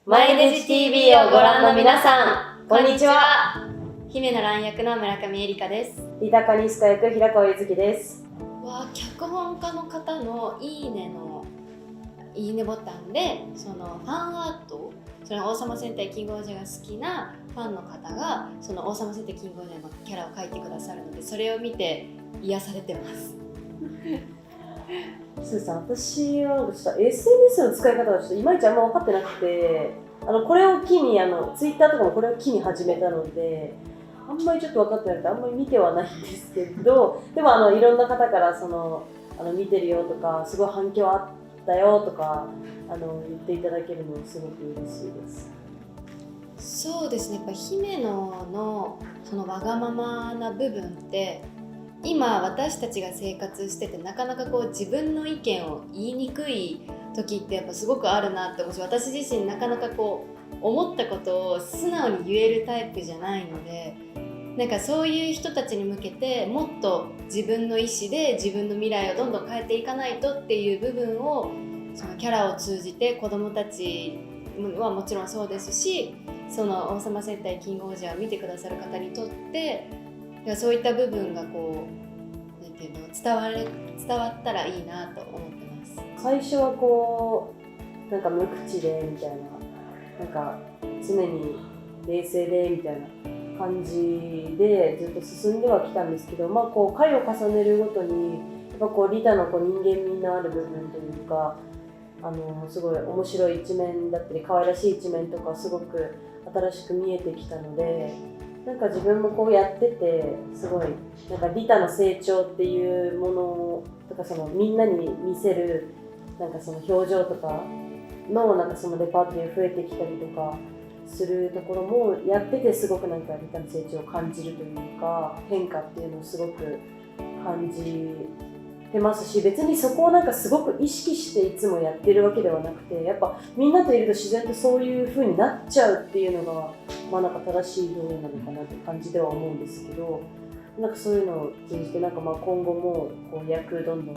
マイデジ TV をご覧の皆さん、こんにちは。姫の蘭役の村上恵梨香です。リタカニスカ役平川柚月です。脚本家の方のいいねボタンでそのファンアート、その王様戦隊キングオージャーが好きなファンの方がその王様戦隊キングオージャーのキャラを描いてくださるので、それを見て癒されてます。そうです。私はちょっと SNS の使い方がちょっといまいちあんま分かってなくて、これを機にTwitter とかもこれを機に始めたので、あんまりちょっと分かってなくてあんまり見てはないんですけど、でもいろんな方から見てるよとか、すごい反響あったよとか言っていただけるのすごく嬉しいです。そうですね、やっぱ姫野のそのわがままな部分って今私たちが生活しててなかなかこう自分の意見を言いにくい時ってやっぱすごくあるなって思うし、私自身なかなかこう思ったことを素直に言えるタイプじゃないので、なんかそういう人たちに向けてもっと自分の意思で自分の未来をどんどん変えていかないとっていう部分をそのキャラを通じて子どもたちはもちろんそうですし、その王様戦隊キングオージャーを見てくださる方にとってそういった部分がこうなんていうの伝わったらいいなと思ってます。最初はこうなんか無口でみたいな、なんか常に冷静でみたいな感じでずっと進んではきたんですけど、こう回を重ねるごとにやっぱこうリタのこう人間味のある部分というか、すごい面白い一面だったり可愛らしい一面とかすごく新しく見えてきたので、なんか自分もこうやっててすごいなんかリタの成長っていうものとか、そのみんなに見せるなんかその表情とかのなんかそのレパートリーが増えてきたりとかするところもやってて、すごくなんかリタの成長を感じるというか変化っていうのをすごく感じてますし、別にそこをなんかすごく意識していつもやってるわけではなくて、やっぱみんなといると自然とそういう風になっちゃうっていうのがなんか正しい表現なのかなって感じでは思うんですけど、なんかそういうのを通じてなんか今後もこう役どんどん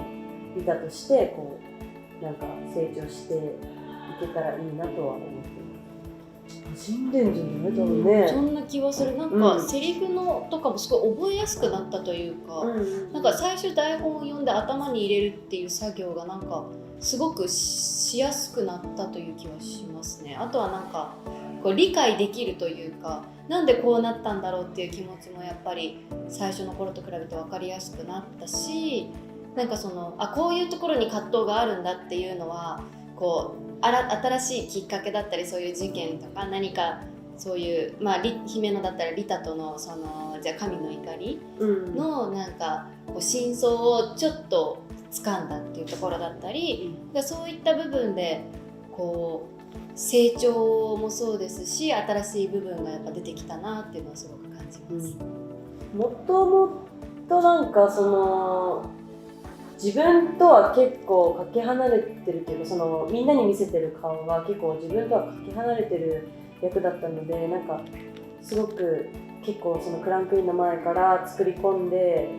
リタとしてこうなんか成長していけたらいいなとは思ってます。馴染んでんじゃない多分ね。そんな気はする。なんかセリフのとかもすごい覚えやすくなったというか、なんか最初台本を読んで頭に入れるっていう作業がなんかすごくしやすくなったという気はしますね。あとはなんかこう理解できるというか、なんでこうなったんだろうっていう気持ちもやっぱり最初の頃と比べて分かりやすくなったし、なんかこういうところに葛藤があるんだっていうのはこう新しいきっかけだったり、そういう事件とか何かそういう、姫野だったらリタとのじゃあ神の怒りのなんかこう真相をちょっと掴んだっていうところだったり、そういった部分でこう成長もそうですし、新しい部分がやっぱ出てきたなっていうのはすごく感じます。もともとなんか自分とは結構かけ離れてるというか、みんなに見せてる顔が結構自分とはかけ離れてる役だったので、なんかすごく結構クランクインの前から作り込んで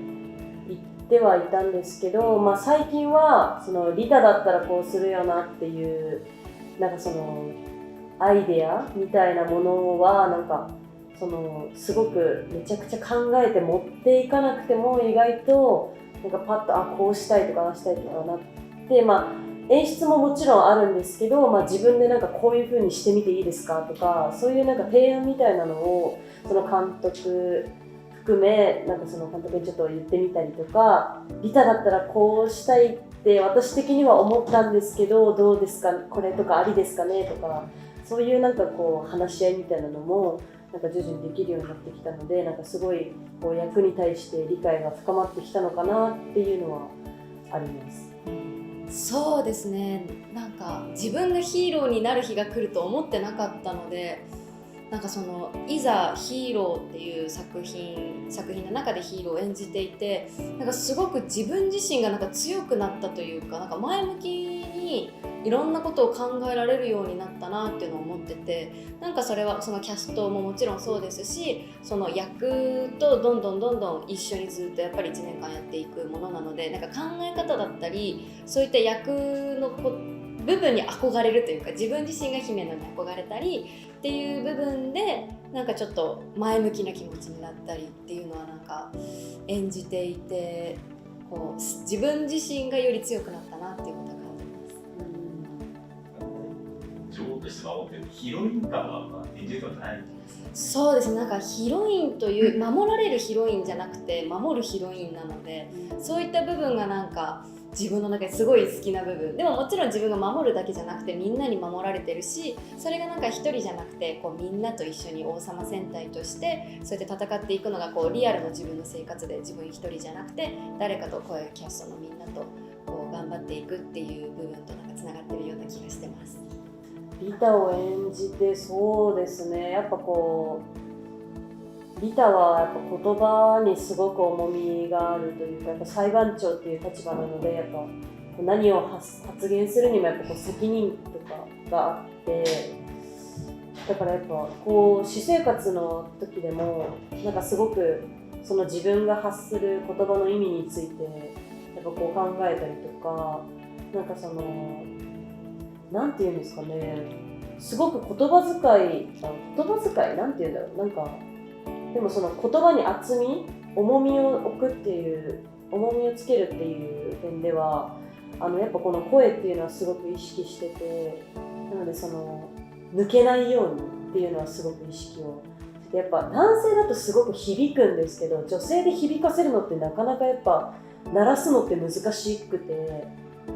いってはいたんですけど、最近はリタだったらこうするよなっていうなんかアイデアみたいなものはなんかすごくめちゃくちゃ考えて持っていかなくても意外となんかパッとこうしたいとかああしたいとかなって、演出ももちろんあるんですけど、自分でなんかこういう風にしてみていいですかとか、そういうなんか提案みたいなのをその監督含めなんかその監督にちょっと言ってみたりとか、リタだったらこうしたいって私的には思ったんですけどどうですかこれとかありですかねとか、そういうなんかこう話し合いみたいなのもなんか徐々にできるようになってきたので、なんかすごいこう役に対して理解が深まってきたのかなっていうのはあります。そうですね、なんか自分がヒーローになる日が来ると思ってなかったので、なんかいざヒーローっていう作品の中でヒーローを演じていて、なんかすごく自分自身がなんか強くなったというか、なんか前向きにいろんなことを考えられるようになったなっていうのを思ってて、なんかそれはそのキャストももちろんそうですし、その役とどんどん一緒にずっとやっぱり1年間やっていくものなので、なんか考え方だったりそういった役の部分に憧れるというか、自分自身が姫野に憧れたりっていう部分でなんかちょっと前向きな気持ちになったりっていうのはなんか演じていて、こう自分自身がより強くなったなっていうことは感じます。女王として守ってるヒロイン感は演じることないんですか？そうですね、なんかヒロインという守られるヒロインじゃなくて守るヒロインなので、そういった部分がなんか自分の中ですごい好きな部分でも、もちろん自分が守るだけじゃなくてみんなに守られてるし、それがなんか一人じゃなくてこうみんなと一緒に王様戦隊としてそうやって戦っていくのがこうリアルの自分の生活で、自分一人じゃなくて誰かとこういうキャストのみんなとこう頑張っていくっていう部分となんかつながってるような気がしてます。リタを演じてそうですね、やっぱこうリタはやっぱ言葉にすごく重みがあるというか、やっぱ裁判長っていう立場なので、やっぱ何を発言するにもやっぱこう責任とかがあって、だからやっぱこう私生活の時でもなんかすごくその自分が発する言葉の意味についてやっぱこう考えたりとか、なんかそのなんていうんですかね、すごく言葉遣いなんていうんだろう、なんかでもその言葉に厚み、重みを置くっていう、重みをつけるっていう点ではやっぱこの声っていうのはすごく意識してて、なのでその抜けないようにっていうのはすごく意識をして、やっぱ男性だとすごく響くんですけど、女性で響かせるのってなかなかやっぱ鳴らすのって難しくて、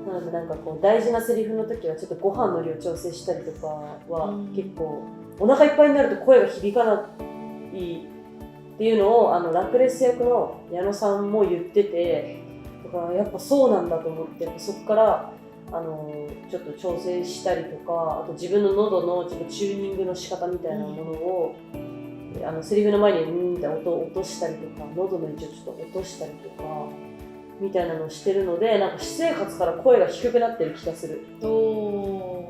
なのでなんかこう大事なセリフの時はちょっとご飯の量調整したりとかは結構お腹いっぱいになると声が響かないっていうのをラクレス役の矢野さんも言ってて、だからやっぱそうなんだと思って、やっぱそこからちょっと調整したりとか、あと自分の喉のちょっとチューニングの仕方みたいなものを、セリフの前にうんって音を落としたりとか、喉の位置をちょっと落としたりとかみたいなのをしてるので、なんか私生活から声が低くなってる気がする。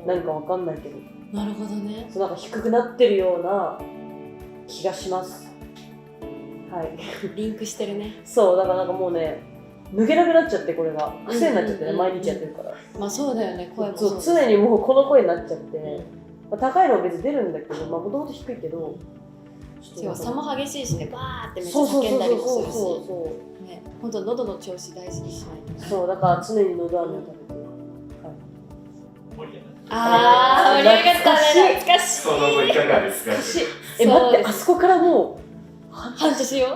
なんかわかんないけど。なるほどね。そう、なんか低くなってるような気がします。はい。リンクしてるね。そう、だからなんかもうね、抜けなくなっちゃって、これが癖になっちゃってね、毎日やってるから。まあそうだよね、声もそう、常にもうこの声になっちゃって、まあ、高いのは別に出るんだけど、まあもともと低いけど、差も激しいしね、バーってめっちゃ叫んだりもするし、ね、本当喉の調子大事にしないと。そう、だから常に喉飴を食べて、盛り上がって。あー、盛り上がったね、懐かしい。その後いかがですか？待って、あそこからもう半年よ。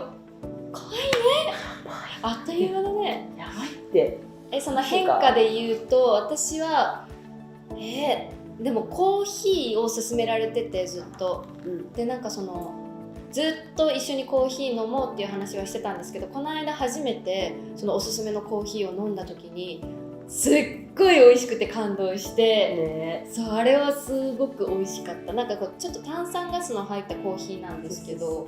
可愛いね。あっという間だね。やばいって。その変化で言うと、私はでもコーヒーを勧められててずっと、でなんかそのずっと一緒にコーヒー飲もうっていう話はしてたんですけど、この間初めてそのおすすめのコーヒーを飲んだ時にすっごい美味しくて感動して、そう、あれはすごく美味しかった。なんかこうちょっと炭酸ガスの入ったコーヒーなんですけど、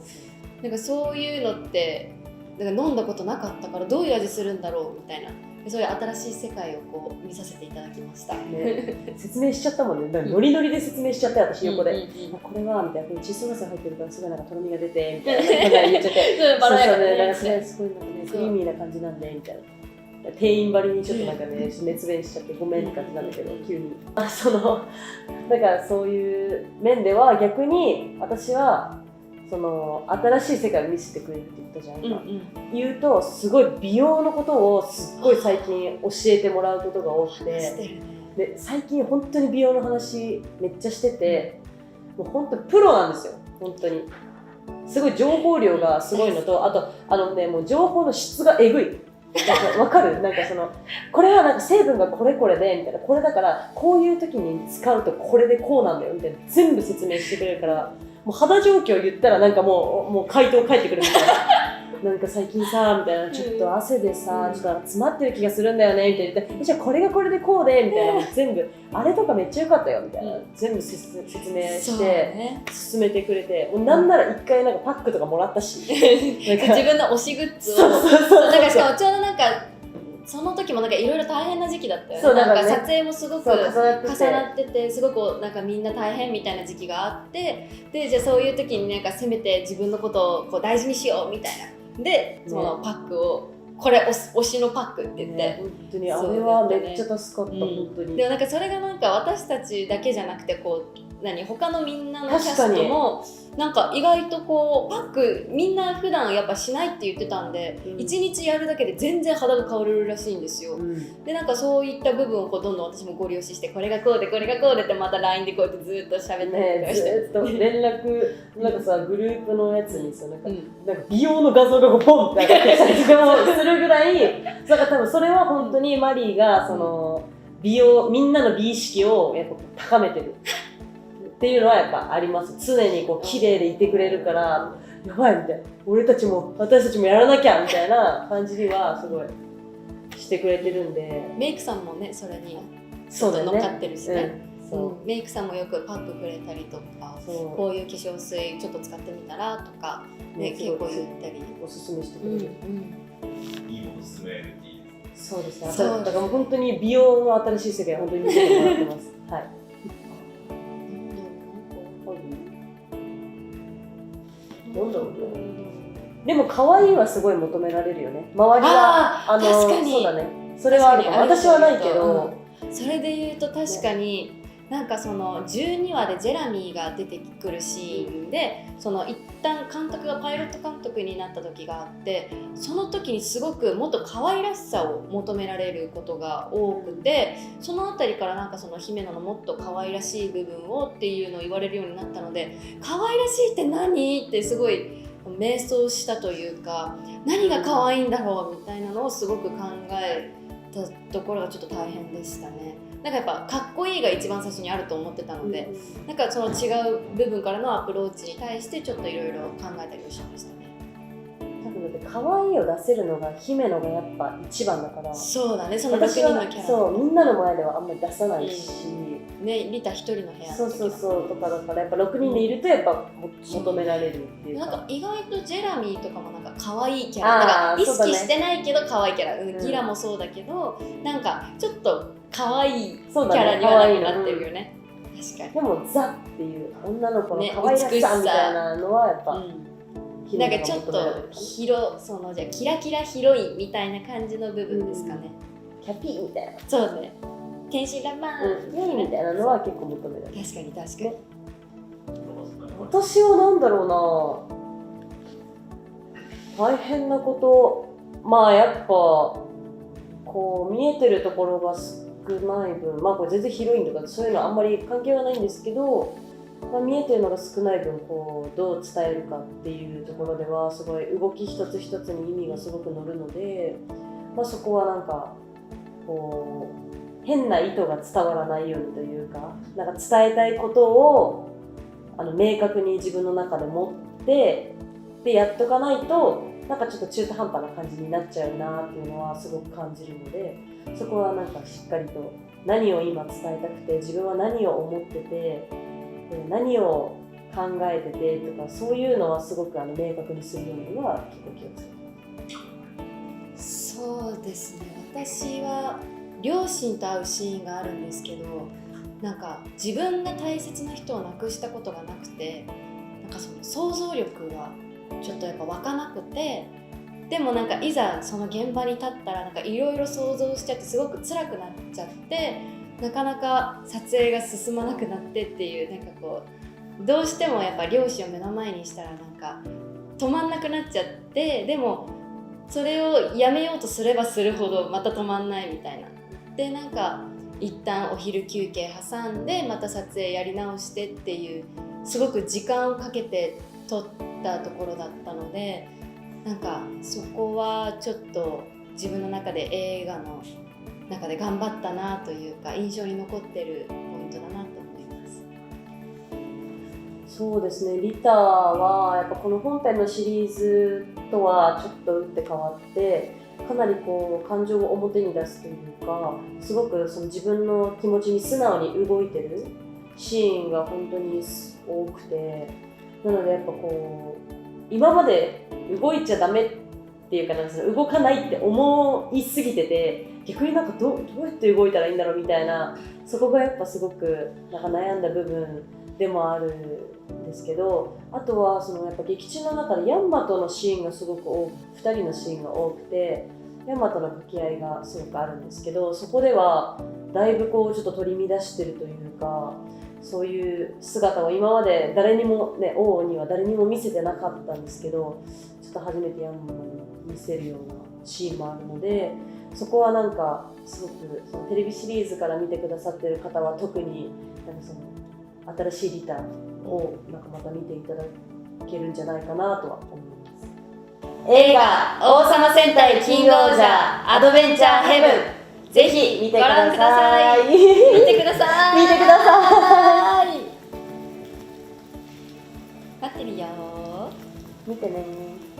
なんかそういうのってなんか飲んだことなかったから、どういう味するんだろうみたいな、そういう新しい世界をこう見させていただきました、ね、説明しちゃったもんね。ノリノリで説明しちゃって、私横で、これはみたいな、窒素ガス入ってるからすごいなんかとろみが出てみたいな言っちゃってバラやかね、なんかすごいなんかねクリーミーな感じなんでみたいな。店員ばりにちょっとなんかね、熱弁しちゃってごめんって感じなんだけど、急にだからそういう面では逆に私はその新しい世界を見せてくれるって言ったじゃん、今、言うとすごい美容のことをすっごい最近教えてもらうことが多くて、で最近本当に美容の話めっちゃしてて、もう本当プロなんですよ。本当にすごい情報量がすごいのと、あともう情報の質がえぐい。わかる？なんかそのこれはなんか成分がこれこれでみたいな、これだからこういう時に使うとこれでこうなんだよみたいな全部説明してくれるから、もう肌状況言ったらなんかもう回答返ってくるみたいな。なんか最近さみたいな、ちょっと汗でさ、ちょっと詰まってる気がするんだよねみたいな言って、じゃあこれがこれでこうでみたいな、全部あれとかめっちゃ良かったよみたいな、全部説明して進めてくれて、もうなんなら一回なんかパックとかもらったし、なんか自分の推しグッズを、なんかしかもちょうどなんかその時もなんかいろいろ大変な時期だったよね。そうなんか撮影もすごく重なっってて、すごくなんかみんな大変みたいな時期があって、でじゃあそういう時になんかせめて自分のことをこう大事にしようみたいなで、そのパックをこれ推しのパックって言って、ね、本当にあれはめっちゃ助かった、本当に。でもなんかそれがなんか私たちだけじゃなくてこう他のみんなのキャストもなんか意外とこうパックみんな普段やっぱしないって言ってたんで、1日やるだけで全然肌が変わるらしいんですよ、でなんかそういった部分をこうどんどん私もご利用しして、これがこうでこれがこうでってまた LINE でこうやってずっと喋ったりとかして、ずっと連絡なんかさグループのやつにさなんか美容の画像がこうポンって上がってきたりとかもするぐらいだから多分それは本当にマリーがその美容みんなの美意識をやっぱ高めてるっていうのはやっぱあります。常にこう綺麗でいてくれるからやばいみたいな、私たちもやらなきゃみたいな感じにはすごいしてくれてるんで、メイクさんもねそれにちょっと乗っかってるしね、メイクさんもよくパックくれたりとか、こういう化粧水ちょっと使ってみたらとか、ね、結構言ったりおすすめしてくれる、いいおすすめ LT です。そうですね。だからもう本当に美容の新しい世界本当に見せてもらってますはい。なんだろうね。でも可愛いはすごい求められるよね。周りが確かにそうだね。それはあるかも。私はないけど、それで言うと確かに、なんかその12話でジェラミーが出てくるシーンで、その一旦監督がパイロット監督になった時があって、その時にすごくもっと可愛らしさを求められることが多くて、そのあたりからなんかその姫野のもっと可愛らしい部分をっていうのを言われるようになったので、可愛らしいって何ってすごい迷走したというか、何が可愛いんだろうみたいなのをすごく考えたところがちょっと大変でしたね。なんかやっぱかっこいいが一番最初にあると思ってたので、なんかその違う部分からのアプローチに対してちょっといろいろ考えたりをしましたね。多分だって可愛いを出せるのが姫野がやっぱ一番だから。そうだね、その6人のキャラ、そうみんなの前ではあんまり出さないし、ね、リタ一人の部屋の時そうとかだからやっぱ6人でいるとやっぱ求められるっていうか、なんか意外とジェラミーとかもなんか可愛いキャラ、なんか意識してないけど可愛いキャラ、ギラもそうだけど、なんかちょっと可愛いキャラにはなくなってるよね。確かに。でもザっていう女の子の可愛らしさみたいなのはやっぱ、なんかちょっとそのじゃキラキラヒロインみたいな感じの部分ですかね。キャピーみたいな。そうね。天真爛漫みたいなのは結構求められる。確かに確かに。私はなんだろうな、大変なこと、まあやっぱこう見えてるところが少ない分、まあこれ全然ヒロインとかそういうのはあんまり関係はないんですけど、まあ、見えてるのが少ない分こうどう伝えるかっていうところではすごい動き一つ一つに意味がすごく乗るので、まあ、そこはなんかこう変な意図が伝わらないようにというか、なんか伝えたいことを明確に自分の中で持ってでやっとかないとなんかちょっと中途半端な感じになっちゃうなっていうのはすごく感じるので、そこはなんかしっかりと何を今伝えたくて、自分は何を思ってて何を考えててとか、そういうのはすごく明確にするようには結構気をつけてます。そうですね、私は両親と会うシーンがあるんですけど、なんか自分が大切な人を亡くしたことがなくて、なんかその想像力がちょっとやっぱ湧かなくて、でもなんかいざその現場に立ったらなんかいろいろ想像しちゃってすごく辛くなっちゃって、なかなか撮影が進まなくなってっていう、なんかこうどうしてもやっぱ両親を目の前にしたらなんか止まんなくなっちゃって、でもそれをやめようとすればするほどまた止まんないみたいな。でなんか一旦お昼休憩挟んでまた撮影やり直してっていう、すごく時間をかけて撮ったところだったので、なんかそこはちょっと自分の中で映画の中で頑張ったなというか、印象に残ってるポイントだなと思います。そうですね、リタはやっぱこの本編のシリーズとはちょっと打って変わって、かなりこう感情を表に出すというか、すごくその自分の気持ちに素直に動いてるシーンが本当に多くて、なのでやっぱこう今まで動いちゃダメっていうか、なんかその動かないって思いすぎてて、逆になんかどうやって動いたらいいんだろうみたいな、そこがやっぱすごくなんか悩んだ部分でもあるんですけど、あとはそのやっぱ劇中の中でヤンマとのシーンがすごく2人のシーンが多くて、ヤンマとの掛け合いがすごくあるんですけど、そこではだいぶこうちょっと取り乱してるというか、そういう姿を今まで誰にもね、王には誰にも見せてなかったんですけど、ちょっと初めてヤンマに見せるようなシーンもあるので、そこはなんかすごくそのテレビシリーズから見てくださってる方は特になんかその新しいリタをなんかまた見ていただけるんじゃないかなとは思います。映画「王様戦隊キングオージャーアドベンチャーヘブン」ぜひ見てください。ご覧ください。見てください。見てください。待ってるよ。見てね。